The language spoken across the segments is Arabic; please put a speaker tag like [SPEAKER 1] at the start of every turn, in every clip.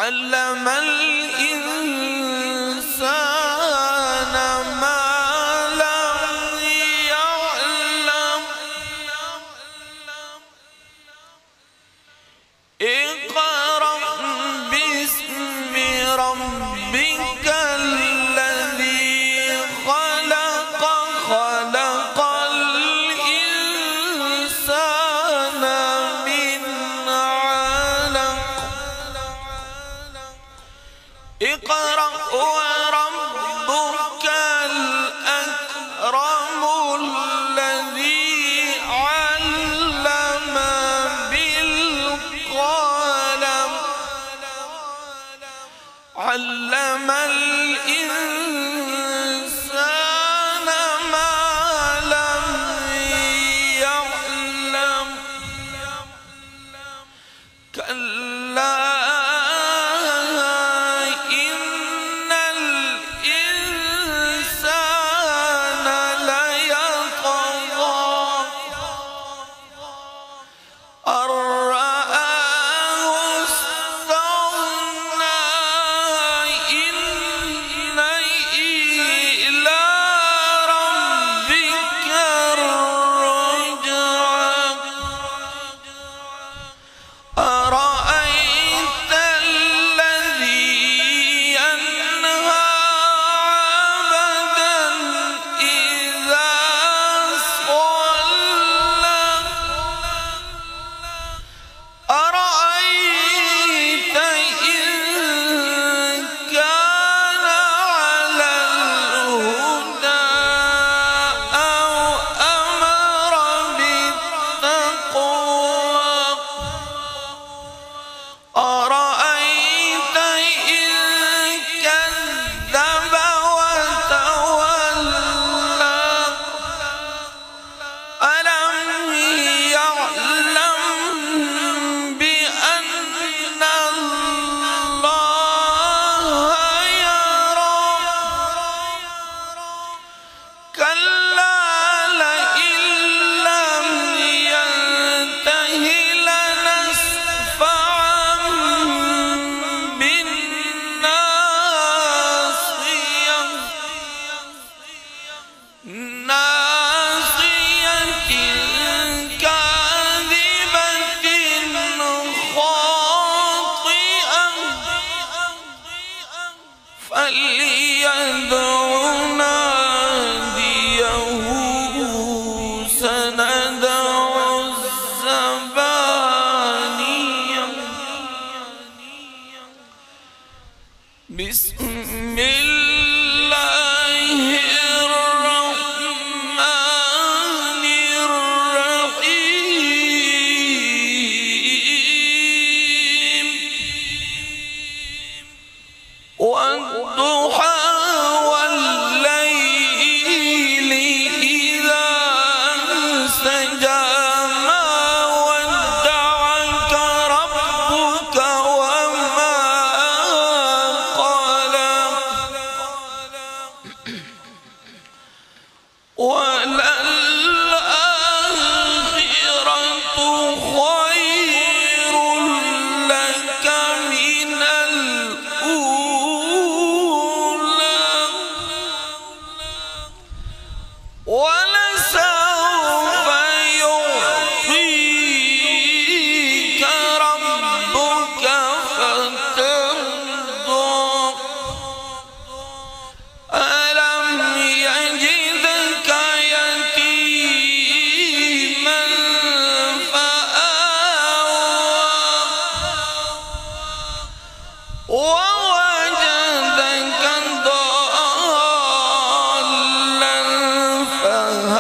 [SPEAKER 1] علم الإنسان ما لم يعلم اقرأ باسم ربك الذي خلق خلق الإنسان من علق اقرأ وربك الأكرم الذي علم بالقلم علم الإنسان ما لم يعلم كلا بسم الله الرحمن الرحيم والضحى والليل إذا سجى ما ودعك ربك وما وللآخرة خير لك من الأولى ولسوف يعطيك ربك فترضى ألم يجدك يتيما فآوى ووجدك ضالا فهدى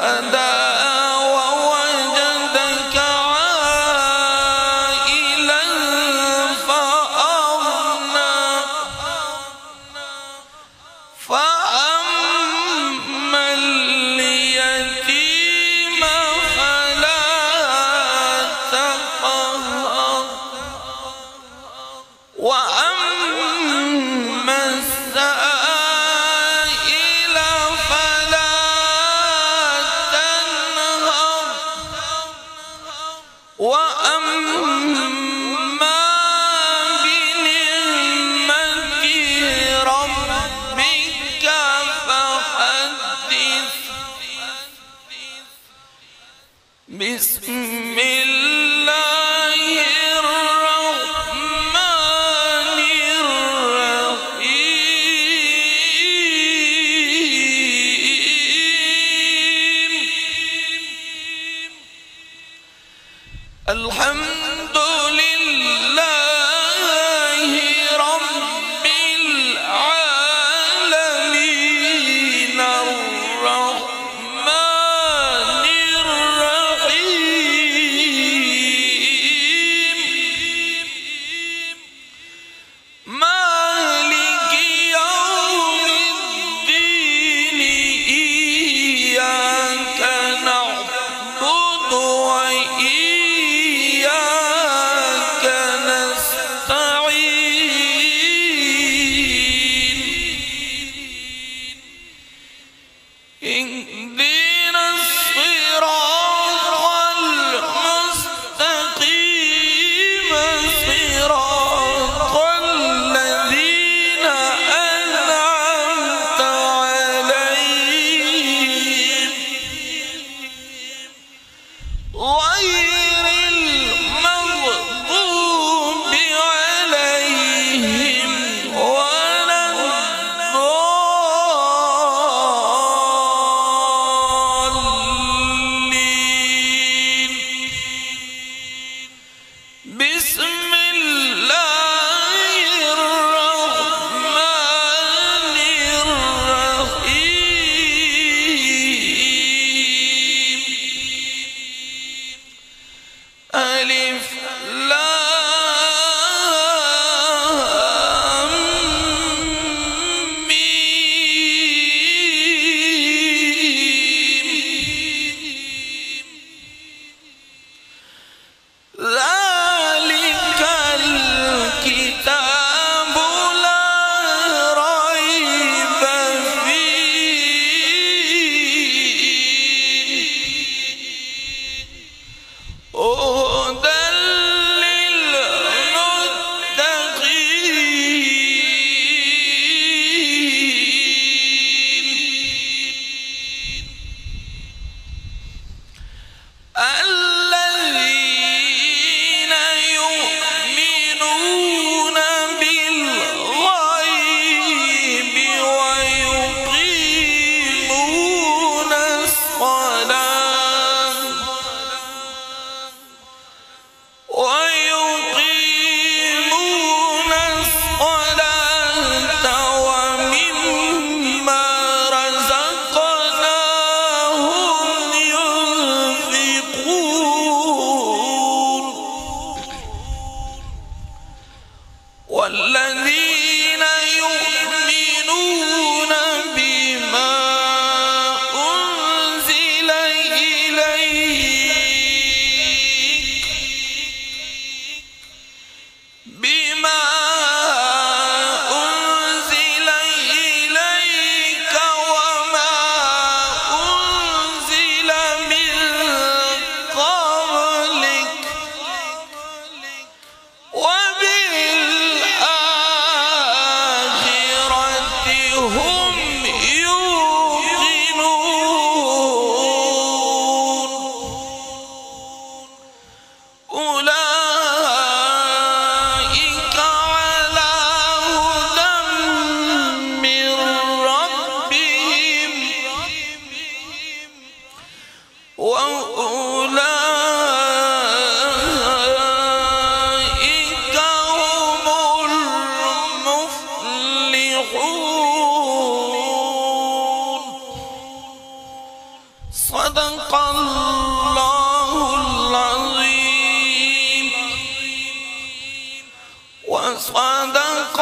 [SPEAKER 1] بسم الله الرحمن الرحيم الحمد لله رب العالمين الرحمن الرحيم مالك يوم الدين إياك نعبد وإياك نستعين اهدنا الصراط المستقيم صراط الذين أنعمت عليهم غير المغضوب عليهم ولا الضالين بسم الله الرحمن الرحيم ألف لام ميم ذلك الكتاب لا ريب فيه هدى للمتقين الذين يؤمنون بالغيب ويقيمون الصلاة ومما رزقناهم ينفقون والذين يؤمنون بما أنزل إليك وما أنزل من قبلك وبالآخرة هم يوقنون أولئك على هدى من ربهم وأولئك هم المفلحون صدق الله العظيم وصدق